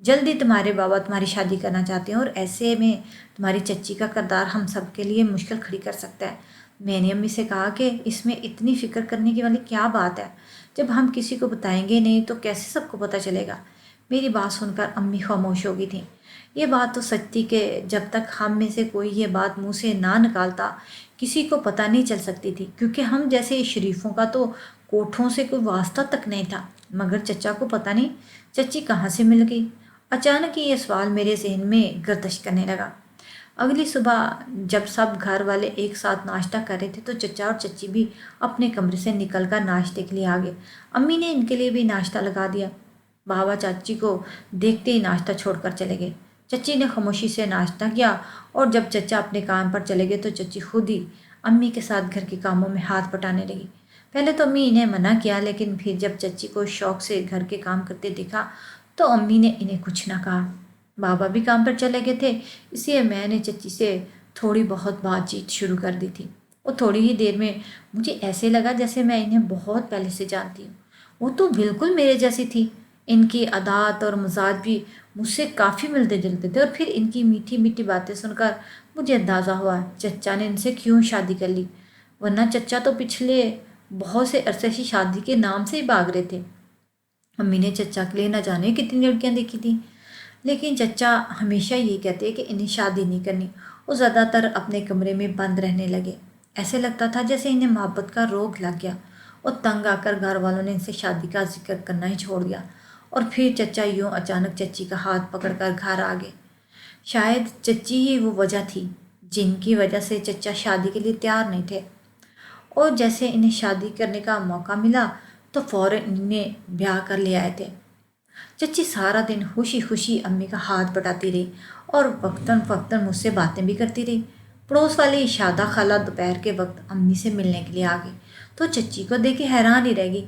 جلدی تمہارے بابا تمہاری شادی کرنا چاہتے ہیں اور ایسے میں تمہاری چچی کا کردار ہم سب کے لیے مشکل کھڑی کر سکتا ہے۔ میں نے امی سے کہا کہ اس میں اتنی فکر کرنے کی والی کیا بات ہے؟ جب ہم کسی کو بتائیں گے نہیں تو کیسے سب کو پتہ چلے گا؟ میری بات سن کر امی خاموش ہو گئی تھیں۔ یہ بات تو سچ تھی کہ جب تک ہم میں سے کوئی یہ بات منہ سے نہ نکالتا کسی کو پتہ نہیں چل سکتی تھی، کیونکہ ہم جیسے شریفوں کا تو کوٹھوں سے کوئی واسطہ تک نہیں تھا۔ مگر چچا کو پتہ نہیں چچی کہاں سے مل گئی۔ اچانک ہی یہ سوال میرے ذہن میں گردش کرنے لگا۔ اگلی صبح جب سب گھر والے ایک ساتھ ناشتہ کر رہے تھے تو چچا اور چچی بھی اپنے کمرے سے نکل کر ناشتے کے لیے آ گئے۔ امی نے ان کے لیے بھی ناشتہ لگا دیا۔ بابا چاچی کو دیکھتے ہی ناشتہ چھوڑ کر چلے گئے۔ چچی نے خاموشی سے ناشتہ کیا اور جب چچا اپنے کام پر چلے گئے تو چچی خود ہی امی کے ساتھ گھر کے کاموں میں ہاتھ بٹانے لگی۔ پہلے تو امی انہیں منع کیا، لیکن پھر جب چچی کو شوق سے گھر کے کام کرتے دیکھا تو امی نے انہیں کچھ نہ کہا۔ بابا بھی کام پر چلے گئے تھے، اس لیے میں نے چچی سے تھوڑی بہت بات چیت شروع کر دی تھی۔ وہ تھوڑی ہی دیر میں مجھے ایسے لگا جیسے میں انہیں بہت پہلے سے جانتی ہوں۔ وہ تو بالکل میرے جیسی تھی، ان کی عادات اور مزاج بھی مجھ سے کافی ملتے جلتے تھے، اور پھر ان کی میٹھی میٹھی باتیں سن کر مجھے اندازہ ہوا چچا نے ان سے کیوں شادی کر لی، ورنہ چچا تو پچھلے بہت سے عرصے سے شادی کے نام سے ہی بھاگ رہے تھے۔ امی نے چچا کے لیے نہ جانے کتنی لڑکیاں دیکھی تھیں، لیکن چچا ہمیشہ یہی کہتے کہ انہیں شادی نہیں کرنی۔ وہ زیادہ تر اپنے کمرے میں بند رہنے لگے۔ ایسے لگتا تھا جیسے انہیں محبت کا روگ لگ گیا اور تنگ آ کر گھر والوں نے ان سے شادی کا ذکر کرنا ہی چھوڑ دیا۔ اور پھر چچا یوں اچانک چچی کا ہاتھ پکڑ کر گھر آ گئے۔ شاید چچی ہی وہ وجہ تھی جن کی وجہ سے چچا شادی کے لیے تیار نہیں تھے، اور جیسے انہیں شادی کرنے کا موقع ملا تو فوراً انہیں بیاہ کر لے آئے تھے۔ چچی سارا دن خوشی خوشی امی کا ہاتھ بٹاتی رہی اور وقتاً فوقتاً مجھ سے باتیں بھی کرتی رہی۔ پڑوس والی شادہ خالہ دوپہر کے وقت امی سے ملنے کے لیے آ گئی تو چچی کو دیکھ کے حیران ہی رہ گئی۔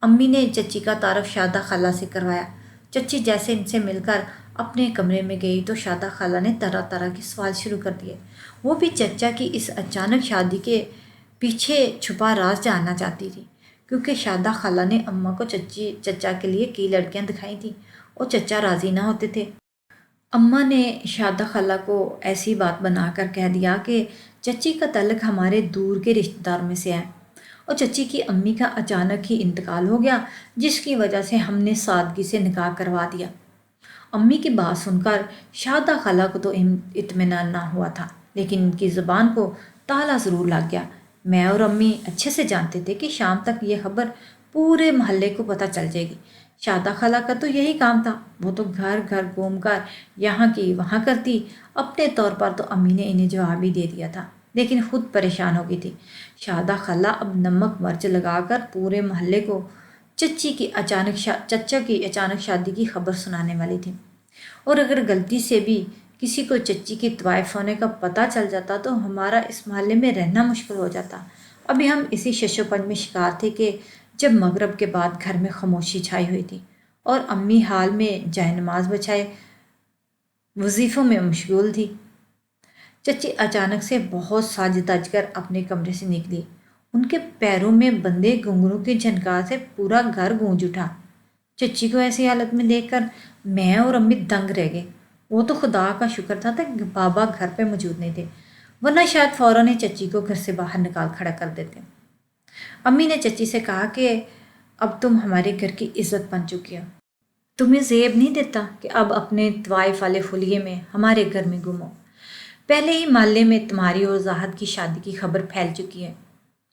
امی نے چچی کا تعارف شادہ خالہ سے کروایا۔ چچی جیسے ان سے مل کر اپنے کمرے میں گئی تو شادہ خالہ نے طرح طرح کے سوال شروع کر دیے۔ وہ بھی چچا کی اس اچانک شادی کے پیچھے چھپا راز جاننا چاہتی تھی، کیونکہ شادہ خالہ نے اماں کو چچا کے لیے کئی لڑکیاں دکھائی تھیں اور چچا راضی نہ ہوتے تھے۔ اماں نے شادہ خالہ کو ایسی بات بنا کر کہہ دیا کہ چچی کا تعلق ہمارے دور کے رشتہ دار میں سے ہے، اور چچی کی امی کا اچانک ہی انتقال ہو گیا، جس کی وجہ سے ہم نے سادگی سے نکاح کروا دیا۔ امی کی بات سن کر شادہ خالہ کو تو اطمینان نہ ہوا تھا، لیکن ان کی زبان کو تالا ضرور لگ گیا۔ میں اور امی اچھے سے جانتے تھے کہ شام تک یہ خبر پورے محلے کو پتہ چل جائے گی۔ شادہ خالہ کا تو یہی کام تھا، وہ تو گھر گھر گھوم کر یہاں کی وہاں کرتی۔ اپنے طور پر تو امی نے انہیں جواب ہی دے دیا تھا، لیکن خود پریشان ہو گئی تھی۔ شادہ خالہ اب نمک مرچ لگا کر پورے محلے کو چچا کی اچانک شادی کی خبر سنانے والی تھی، اور اگر غلطی سے بھی کسی کو چچی کی طوائف ہونے کا پتہ چل جاتا تو ہمارا اس محلے میں رہنا مشکل ہو جاتا۔ ابھی ہم اسی شش و پنج میں شکار تھے کہ جب مغرب کے بعد گھر میں خاموشی چھائی ہوئی تھی اور امی حال میں جائے نماز بچھائے وظیفوں میں مشغول تھی۔ چچی اچانک سے بہت سج دج کر اپنے کمرے سے نکلی۔ ان کے پیروں میں بندھے گھنگروں کی جھنکار سے پورا گھر گونج اٹھا۔ چچی کو ایسی حالت میں دیکھ کر میں اور امی دنگ رہ گئے۔ وہ تو خدا کا شکر تھا کہ بابا گھر پہ موجود نہیں تھے، ورنہ شاید فوراً ہی چچی کو گھر سے باہر نکال کھڑا کر دیتے۔ امی نے چچی سے کہا کہ اب تم ہمارے گھر کی عزت بن چکی ہو، تمہیں زیب نہیں دیتا کہ اب اپنے طوائف والے خلیے میں ہمارے گھر میں گھومو۔ پہلے ہی محلے میں تمہاری اور زاہد کی شادی کی خبر پھیل چکی ہے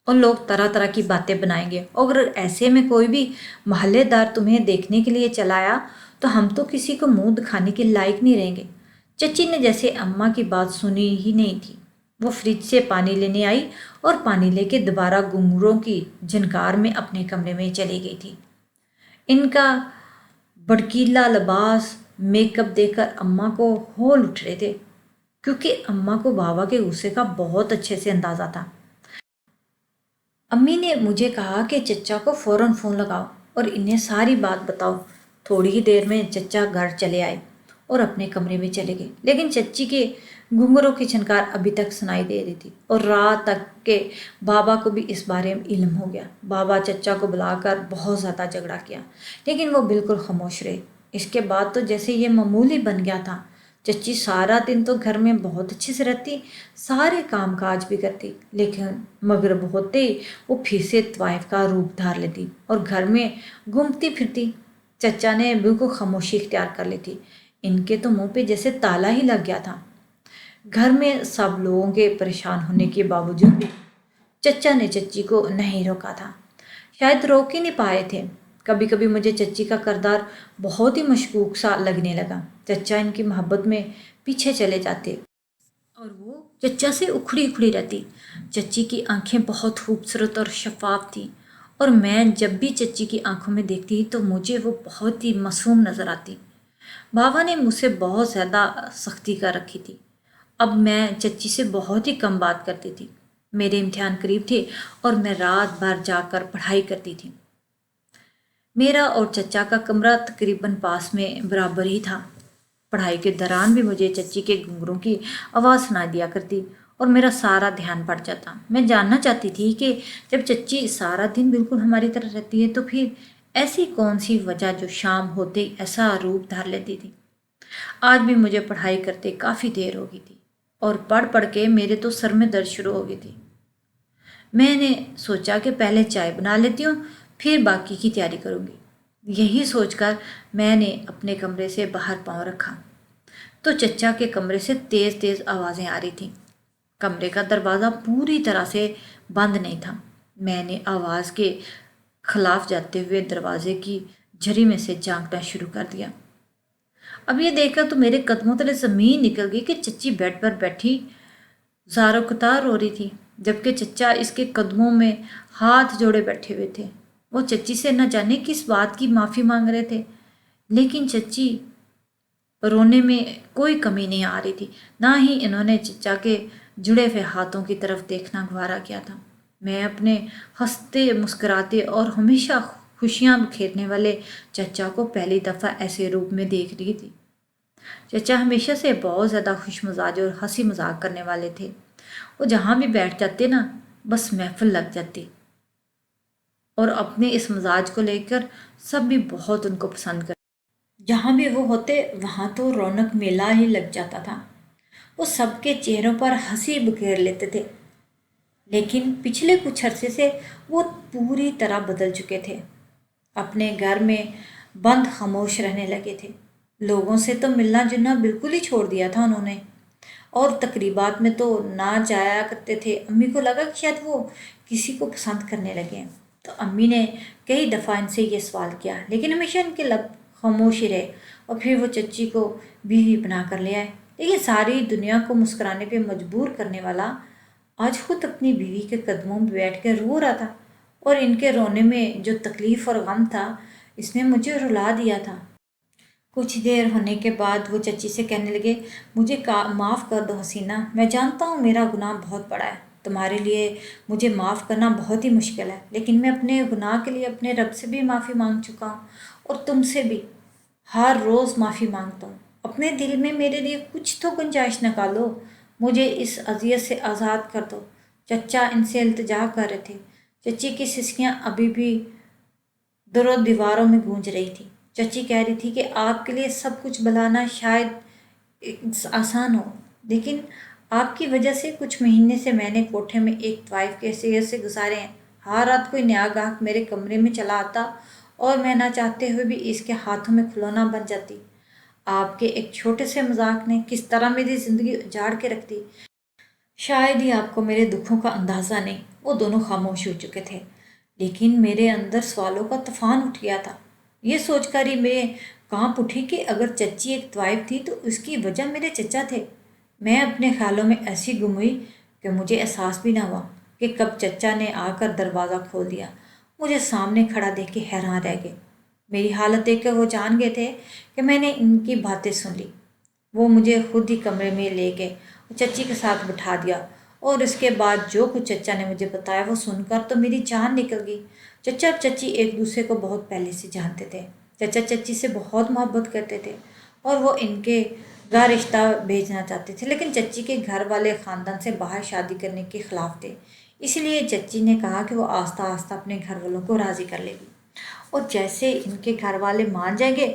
اور لوگ طرح طرح کی باتیں بنائیں گے، اور اگر ایسے میں کوئی بھی محلے دار تمہیں دیکھنے کے لیے چلا آیا تو ہم تو کسی کو منہ دکھانے کے لائق نہیں رہیں گے۔ چچی نے جیسے اماں کی بات سنی ہی نہیں تھی، وہ فریج سے پانی لینے آئی اور پانی لے کے دوبارہ گھنگروں کی جھنکار میں اپنے کمرے میں چلی گئی تھی۔ ان کا بھڑکیلا لباس میک اپ دیکھ کر اماں کو ہول اٹھ رہے تھے، کیونکہ اماں کو بابا کے غصے کا بہت اچھے سے اندازہ تھا۔ امی نے مجھے کہا کہ چچا کو فوراً فون لگاؤ اور انہیں ساری بات بتاؤ۔ تھوڑی ہی دیر میں چچا گھر چلے آئے اور اپنے کمرے میں چلے گئے، لیکن چچی کے گھنگروں کی چھنکار ابھی تک سنائی دے رہی تھی، اور رات تک کہ بابا کو بھی اس بارے میں علم ہو گیا۔ بابا چچا کو بلا کر بہت زیادہ جھگڑا کیا، لیکن وہ بالکل خاموش رہے۔ اس کے بعد تو جیسے یہ معمولی بن گیا تھا۔ چچی سارا دن تو گھر میں بہت اچھے سے رہتی، سارے کام کاج بھی کرتی، لیکن مغرب ہوتے ہی وہ پھر سے طوائف کا روپ دھار لیتی اور گھر میں گھومتی پھرتی۔ چچا نے بالکل خاموشی اختیار کر لی تھی، ان کے تو منہ پہ جیسے تالا ہی لگ گیا تھا۔ گھر میں سب لوگوں کے پریشان ہونے کے باوجود بھی چچا نے چچی کو نہیں روکا تھا، شاید روک ہی نہیں پائے تھے۔ کبھی کبھی مجھے چچی کا کردار بہت ہی مشکوک سا لگنے لگا۔ چچا ان کی محبت میں پیچھے چلے جاتے اور وہ چچا سے اکھڑی اکھڑی رہتی۔ چچی کی آنکھیں بہت خوبصورت اور شفاف تھیں، اور میں جب بھی چچی کی آنکھوں میں دیکھتی تو مجھے وہ بہت ہی معصوم نظر آتی۔ بابا نے مجھ سے بہت زیادہ سختی کر رکھی تھی۔ اب میں چچی سے بہت ہی کم بات کرتی تھی۔ میرے امتحان قریب تھے اور میں رات بھر جا کر پڑھائی کرتی تھی۔ میرا اور چچا کا کمرہ تقریباً پاس میں برابر ہی تھا۔ پڑھائی کے دوران بھی مجھے چچی کے گھنگروں کی آواز سنا دیا کرتی اور میرا سارا دھیان بڑھ جاتا۔ میں جاننا چاہتی تھی کہ جب چچی سارا دن بالکل ہماری طرح رہتی ہے تو پھر ایسی کون سی وجہ جو شام ہوتے ہی ایسا روپ دھار لیتی تھی۔ آج بھی مجھے پڑھائی کرتے کافی دیر ہو گئی تھی اور پڑھ پڑھ کے میرے تو سر میں درد شروع ہو گئی تھی۔ میں نے سوچا کہ پہلے چائے بنا لیتی ہوں، پھر باقی کی تیاری کروں گی۔ یہی سوچ کر میں نے اپنے کمرے سے باہر پاؤں رکھا تو چچا کے کمرے سے تیز تیز آوازیں آ رہی تھیں۔ کمرے کا دروازہ پوری طرح سے بند نہیں تھا۔ میں نے آواز کے خلاف جاتے ہوئے دروازے کی جھری میں سے جھانکنا شروع کر دیا۔ اب یہ دیکھ کر تو میرے قدموں تلے زمین نکل گئی کہ چچی بیڈ پر بیٹھی زار و قطار رو رہی تھی، جبکہ چچا اس کے قدموں میں ہاتھ جوڑے بیٹھے ہوئے تھے۔ وہ چچی سے نہ جانے کس بات کی معافی مانگ رہے تھے، لیکن چچی رونے میں کوئی کمی نہیں آ رہی تھی، نہ ہی انہوں نے چچا کے جڑے ہوئے ہاتھوں کی طرف دیکھنا گوارا کیا تھا۔ میں اپنے ہنستے مسکراتے اور ہمیشہ خوشیاں بکھیرنے والے چچا کو پہلی دفعہ ایسے روپ میں دیکھ رہی تھی۔ چچا ہمیشہ سے بہت زیادہ خوش مزاج اور ہنسی مذاق کرنے والے تھے۔ وہ جہاں بھی بیٹھ جاتے نا، بس محفل لگ جاتی، اور اپنے اس مزاج کو لے کر سب بھی بہت ان کو پسند کرتے۔ جہاں بھی وہ ہوتے وہاں تو رونق میلہ ہی لگ جاتا تھا۔ وہ سب کے چہروں پر ہنسی بکھیر لیتے تھے، لیکن پچھلے کچھ عرصے سے وہ پوری طرح بدل چکے تھے۔ اپنے گھر میں بند خاموش رہنے لگے تھے، لوگوں سے تو ملنا جلنا بالکل ہی چھوڑ دیا تھا انہوں نے، اور تقریبات میں تو نہ جایا کرتے تھے۔ امی کو لگا کہ شاید وہ کسی کو پسند کرنے لگے ہیں، تو امی نے کئی دفعہ ان سے یہ سوال کیا، لیکن ہمیشہ ان کے لب خاموش ہی رہے، اور پھر وہ چچی کو بیوی بنا کر لے آئے۔ لیکن ساری دنیا کو مسکرانے پہ مجبور کرنے والا آج خود اپنی بیوی کے قدموں میں بیٹھ کے رو رہا تھا، اور ان کے رونے میں جو تکلیف اور غم تھا اس نے مجھے رلا دیا تھا۔ کچھ دیر ہونے کے بعد وہ چچی سے کہنے لگے، مجھے معاف کر دو حسینہ، میں جانتا ہوں میرا گناہ بہت بڑا ہے، تمہارے لیے مجھے معاف کرنا بہت ہی مشکل ہے، لیکن میں اپنے گناہ کے لیے اپنے رب سے بھی معافی مانگ چکا ہوں، اور تم سے بھی ہر روز معافی مانگتا ہوں۔ اپنے دل میں میرے لیے کچھ تو گنجائش نکالو، مجھے اس اذیت سے آزاد کر دو۔ چچا ان سے التجا کر رہے تھے۔ چچی کی سسکیاں ابھی بھی دروں دیواروں میں گونج رہی تھی۔ چچی کہہ رہی تھی کہ آپ کے لیے سب کچھ بلانا شاید آسان ہو، لیکن آپ کی وجہ سے کچھ مہینے سے میں نے کوٹھے میں ایک طوائف کی حیثیت سے گزارے ہیں۔ ہر رات کوئی نیا گاہک میرے کمرے میں چلا آتا اور میں نہ چاہتے ہوئے بھی اس کے ہاتھوں میں کھلونا بن جاتی۔ آپ کے ایک چھوٹے سے مذاق نے کس طرح میری زندگی اجاڑ کے رکھ دی، شاید ہی آپ کو میرے دکھوں کا اندازہ نہیں۔ وہ دونوں خاموش ہو چکے تھے، لیکن میرے اندر سوالوں کا طوفان اٹھ گیا تھا۔ یہ سوچ کر ہی میں کانپ اٹھی کہ اگر چچی ایک طوائف تھی تو اس کی وجہ میرے چچا تھے۔ میں اپنے خیالوں میں ایسی گم ہوئی کہ مجھے احساس بھی نہ ہوا کہ کب چچا نے آ کر دروازہ کھول دیا۔ مجھے سامنے کھڑا دیکھ کے حیران رہ گئے۔ میری حالت دیکھ کر وہ جان گئے تھے کہ میں نے ان کی باتیں سن لی۔ وہ مجھے خود ہی کمرے میں لے گئے اور چچی کے ساتھ بٹھا دیا، اور اس کے بعد جو کچھ چچا نے مجھے بتایا وہ سن کر تو میری جان نکل گئی۔ چچا اور چچی ایک دوسرے کو بہت پہلے سے جانتے تھے۔ چچا چچی سے بہت محبت کرتے تھے اور وہ ان کے گھر رشتہ بھیجنا چاہتے تھے، لیکن چچی کے گھر والے خاندان سے باہر شادی کرنے کے خلاف تھے۔ اسی لیے چچی نے کہا کہ وہ آہستہ آہستہ اپنے گھر والوں کو راضی کر لے گی، اور جیسے ان کے گھر والے مان جائیں گے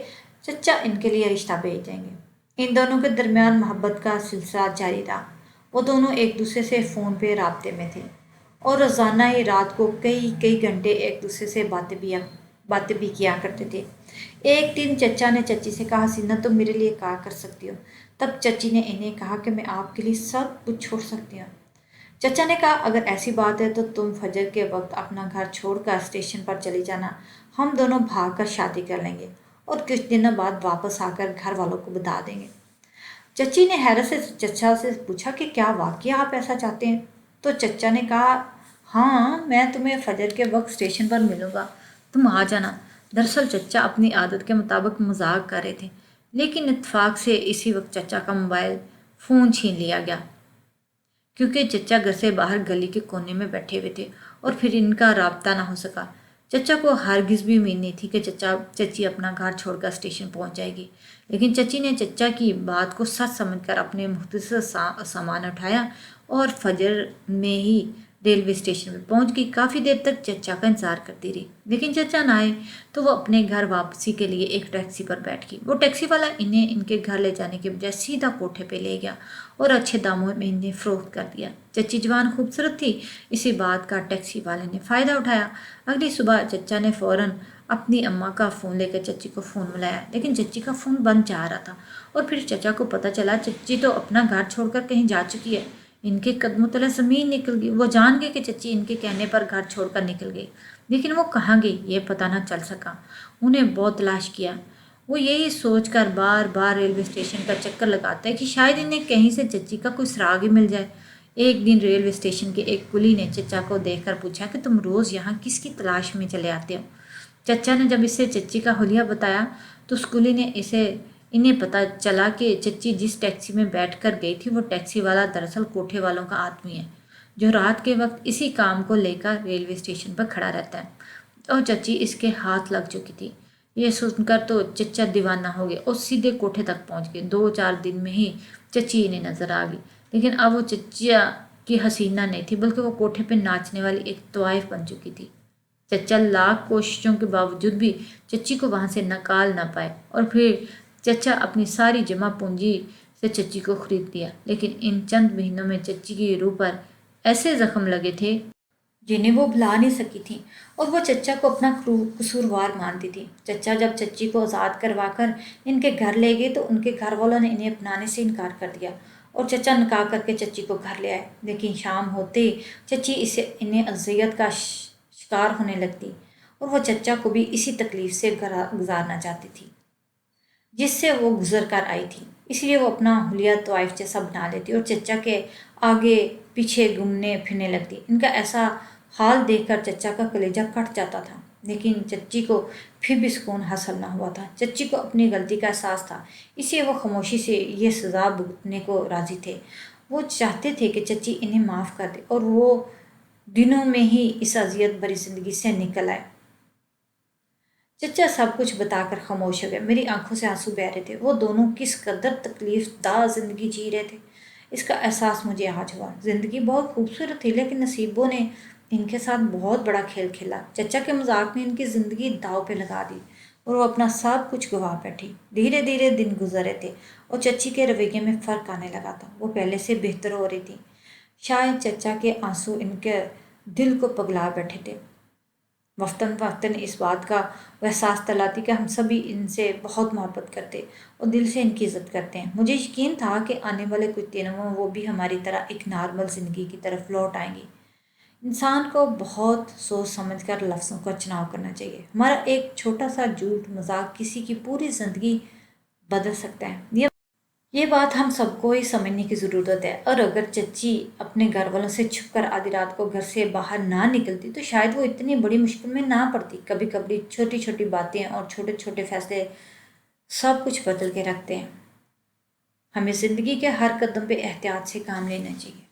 چچا ان کے لیے رشتہ بھیج دیں گے۔ ان دونوں کے درمیان محبت کا سلسلہ جاری رہا۔ وہ دونوں ایک دوسرے سے فون پہ رابطے میں تھے اور روزانہ ہی رات کو کئی کئی گھنٹے ایک دوسرے سے باتیں بھی کیا کرتے تھے۔ ایک دن چچا نے چچی سے کہا، حسینہ تم میرے لیے کیا کر سکتی ہو؟ تب چچی نے انہیں کہا کہ میں آپ کے لیے سب کچھ چھوڑ سکتی ہوں۔ چچا نے کہا، اگر ایسی بات ہے تو تم فجر کے وقت اپنا گھر چھوڑ کر اسٹیشن پر چلی جانا، ہم دونوں بھاگ کر شادی کر لیں گے اور کچھ دنوں بعد واپس آ کر گھر والوں کو بتا دیں گے۔ چچی نے حیرت سے چچا سے پوچھا کہ کیا واقعی آپ ایسا چاہتے ہیں؟ تو چچا نے کہا، ہاں میں تمہیں فجر کے وقت اسٹیشن پر ملوں گا، تم آ جانا۔ دراصل چچا اپنی عادت کے مطابق مذاق کر رہے تھے، لیکن اتفاق سے اسی وقت چچا کا موبائل فون چھین لیا گیا، کیونکہ چچا گھر سے باہر گلی کے کونے میں بیٹھے ہوئے تھے اور پھر ان کا رابطہ نہ ہو سکا۔ چچا کو ہرگز بھی امید نہیں تھی کہ چچی اپنا گھر چھوڑ کر اسٹیشن پہنچ جائے گی، لیکن چچی نے چچا کی بات کو سچ سمجھ کر اپنے مختصر سامان اٹھایا اور فجر میں ہی ریلوے اسٹیشن پہ پہنچ گئی۔ کافی دیر تک چچا کا انتظار کرتی رہی، لیکن چچا نہ آئے تو وہ اپنے گھر واپسی کے لیے ایک ٹیکسی پر بیٹھ گئی۔ وہ ٹیکسی والا انہیں ان کے گھر لے جانے کے بجائے سیدھا کوٹھے پہ لے گیا اور اچھے داموں میں انہیں فروخت کر دیا۔ چچی جوان خوبصورت تھی، اسی بات کا ٹیکسی والے نے فائدہ اٹھایا۔ اگلی صبح چچا نے فوراً اپنی اماں کا فون لے کر چچی کو فون ملایا، لیکن چچی کا فون بند جا رہا تھا اور پھر چچا کو پتہ چلا چچی تو اپنا گھر چھوڑ کر کہیں جا چکی ہے۔ ان کے قدموں تلے زمین نکل گئی۔ وہ جان گئے کہ چچی ان کے کہنے پر گھر چھوڑ کر نکل گئی، لیکن وہ کہاں گئی یہ پتہ نہ چل سکا۔ انہیں بہت تلاش کیا۔ وہ یہی سوچ کر بار بار ریلوے اسٹیشن کا چکر لگاتا ہے کہ شاید انہیں کہیں سے چچی کا کوئی سراغ ہی مل جائے۔ ایک دن ریلوے اسٹیشن کے ایک کلی نے چچا کو دیکھ کر پوچھا کہ تم روز یہاں کس کی تلاش میں چلے آتے ہو؟ چچا نے جب اسے چچی کا حلیہ بتایا تو اس کلی نے انہیں پتہ چلا کہ چچی جس ٹیکسی میں بیٹھ کر گئی تھی وہ ٹیکسی والا دراصل کوٹھے والوں کا آدمی ہے، جو رات کے وقت اسی کام کو لے کر ریلوے اسٹیشن پر کھڑا رہتا ہے، اور چچی اس کے ہاتھ لگ چکی تھی۔ یہ سن کر تو چچا دیوانہ ہو گئے اور سیدھے کوٹھے تک پہنچ گئے۔ 2-4 دن میں ہی چچی انہیں نظر آ گئی، لیکن اب وہ چچا کی حسینہ نہیں تھی، بلکہ وہ کوٹھے پہ ناچنے والی ایک طوائف بن چکی تھی۔ چچا لاکھ کوششوں کے باوجود بھی چچی کو وہاں سے نکال نہ پائے اور پھر چچا اپنی ساری جمع پونجی سے چچی کو خرید لیا، لیکن ان چند مہینوں میں چچی کی روح پر ایسے زخم لگے تھے جنہیں وہ بھلا نہیں سکی تھی، اور وہ چچا کو اپنا قصوروار مانتی تھی۔ چچا جب چچی کو آزاد کروا کر ان کے گھر لے گئے تو ان کے گھر والوں نے انہیں اپنانے سے انکار کر دیا اور چچا نکاح کر کے چچی کو گھر لے آئے، لیکن شام ہوتے ہی چچی انہیں اذیت کا شکار ہونے لگتی اور وہ چچا کو بھی اسی تکلیف سے گزارنا چاہتی تھی جس سے وہ گزر کر آئی تھی، اس لیے وہ اپنا حلیہ طوائف جیسا بنا لیتی اور چچا کے آگے پیچھے گھومنے پھرنے لگتی۔ ان کا ایسا حال دیکھ کر چچا کا کلیجہ کٹ جاتا تھا، لیکن چچی کو پھر بھی سکون حاصل نہ ہوا تھا۔ چچی کو اپنی غلطی کا احساس تھا، اس لیے وہ خاموشی سے یہ سزا بھگتنے کو راضی تھے۔ وہ چاہتے تھے کہ چچی انہیں معاف کر دے اور وہ دنوں میں ہی اس اذیت بھری زندگی سے نکل آئے۔ چچا سب کچھ بتا کر خاموش ہو گئے۔ میری آنکھوں سے آنسو بہہ رہے تھے۔ وہ دونوں کس قدر تکلیف دہ زندگی جی رہے تھے، اس کا احساس مجھے آج ہوا۔ زندگی بہت خوبصورت تھی، لیکن نصیبوں نے ان کے ساتھ بہت بڑا کھیل کھیلا۔ چچا کے مذاق نے ان کی زندگی داؤ پہ لگا دی اور وہ اپنا سب کچھ گنوا بیٹھی۔ دھیرے دھیرے دن گزر رہے تھے اور چچی کے رویے میں فرق آنے لگا تھا۔ وہ پہلے سے بہتر ہو رہی تھی۔ شاید چچا کے آنسو ان کے دل کو پگھلا بیٹھے تھے۔ وقتاً فوقتاً اس بات کا وہ احساس دلاتی کہ ہم سبھی ان سے بہت محبت کرتے اور دل سے ان کی عزت کرتے ہیں۔ مجھے یقین تھا کہ آنے والے کچھ دنوں میں وہ بھی ہماری طرح ایک نارمل زندگی کی طرف لوٹ آئیں گی۔ انسان کو بہت سوچ سمجھ کر لفظوں کا چناؤ کرنا چاہیے۔ ہمارا ایک چھوٹا سا جھوٹ مذاق کسی کی پوری زندگی بدل سکتا ہے۔ یہ بات ہم سب کو ہی سمجھنے کی ضرورت ہے، اور اگر چچی اپنے گھر والوں سے چھپ کر آدھی رات کو گھر سے باہر نہ نکلتی تو شاید وہ اتنی بڑی مشکل میں نہ پڑتی۔ کبھی کبھی چھوٹی چھوٹی باتیں اور چھوٹے چھوٹے فیصلے سب کچھ بدل کے رکھتے ہیں۔ ہمیں زندگی کے ہر قدم پہ احتیاط سے کام لینا چاہیے۔